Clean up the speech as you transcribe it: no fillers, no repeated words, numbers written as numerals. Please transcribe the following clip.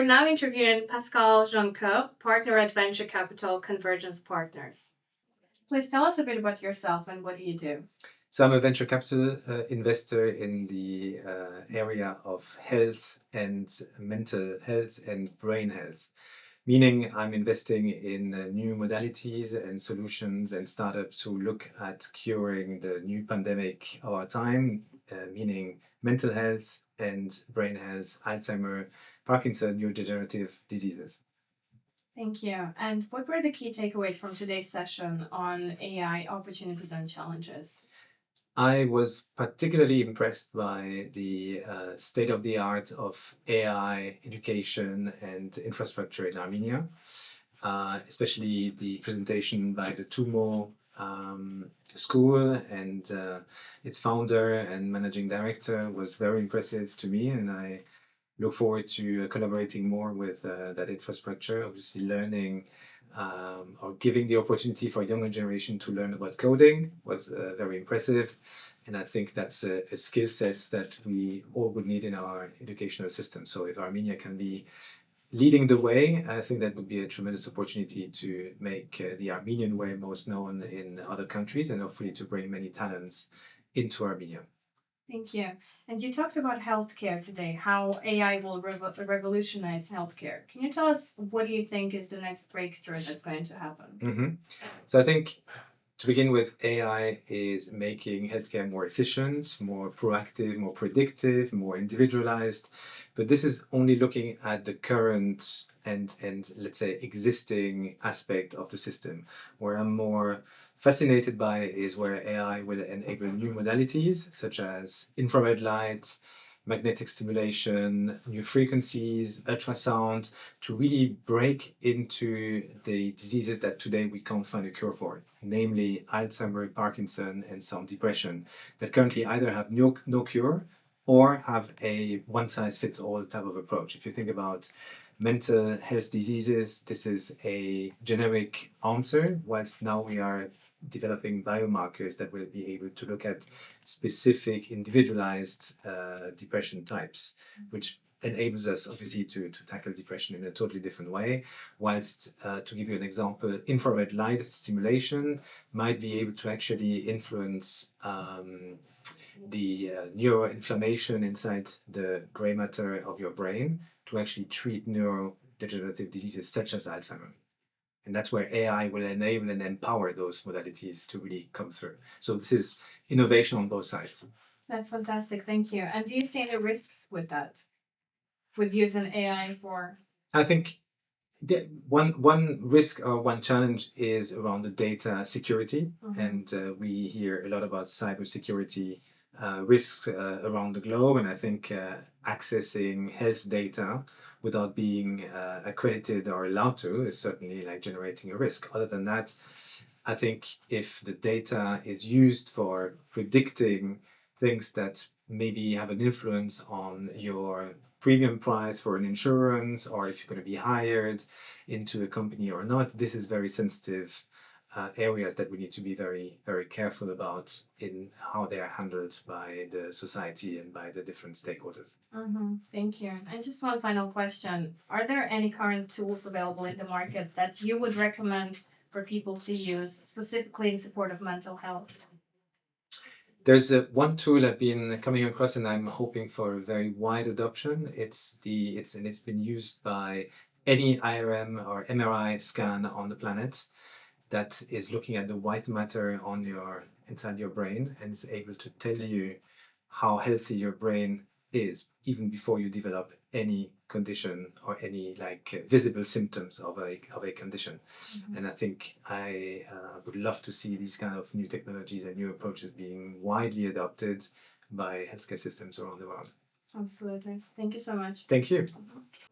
now interviewing Pascal Joncour, partner at venture capital Convergence Partners. Please tell us a bit about yourself and what do you do? So I'm a venture capital investor in the area of health and mental health and brain health, meaning I'm investing in new modalities and solutions and startups who look at curing the new pandemic of our time, meaning mental health and brain health, Alzheimer, Parkinson, neurodegenerative diseases. Thank you. And what were the key takeaways from today's session on AI opportunities and challenges? I was particularly impressed by the state of the art of AI education and infrastructure in Armenia, especially the presentation by the TUMO school and its founder and managing director was very impressive to me, and I look forward to collaborating more with that infrastructure, obviously learning or giving the opportunity for younger generation to learn about coding was very impressive. And I think that's a skill set that we all would need in our educational system. So if Armenia can be leading the way, I think that would be a tremendous opportunity to make the Armenian way most known in other countries and hopefully to bring many talents into Armenia. Thank you. And you talked about healthcare today, how AI will revolutionize healthcare. Can you tell us what do you think is the next breakthrough that's going to happen? So I think to begin with, AI is making healthcare more efficient, more proactive, more predictive, more individualized. But this is only looking at the current and let's say existing aspect of the system. Where I'm more fascinated by is where AI will enable new modalities such as infrared light, magnetic stimulation, new frequencies, ultrasound, to really break into the diseases that today we can't find a cure for, namely Alzheimer, Parkinson, and some depression that currently either have no cure or have a one-size-fits-all type of approach. If you think about mental health diseases, this is a generic answer, whilst now we are developing biomarkers that will be able to look at specific individualized depression types, which enables us obviously to tackle depression in a totally different way. Whilst to give you an example, infrared light stimulation might be able to actually influence the neuroinflammation inside the gray matter of your brain to actually treat neurodegenerative diseases such as Alzheimer. And that's where AI will enable and empower those modalities to really come through. So this is innovation on both sides. That's fantastic. Thank you. And do you see any risks with that? With using AI for? I think one risk or one challenge is around the data security. And we hear a lot about cybersecurity risks around the globe. And I think accessing health data without being accredited or allowed to is certainly like generating a risk. Other than that, I think if the data is used for predicting things that maybe have an influence on your premium price for an insurance, or if you're going to be hired into a company or not, this is very sensitive areas that we need to be very, very careful about in how they are handled by the society and by the different stakeholders. Thank you. And just one final question. Are there any current tools available in the market that you would recommend for people to use specifically in support of mental health? There's one tool I've been coming across and I'm hoping for a very wide adoption. It's been used by any IRM or MRI scan on the planet that is looking at the white matter on inside your brain and is able to tell you how healthy your brain is even before you develop any condition or any visible symptoms of a condition. And I think I would love to see these kind of new technologies and new approaches being widely adopted by healthcare systems around the world. Absolutely. Thank you so much. Thank you.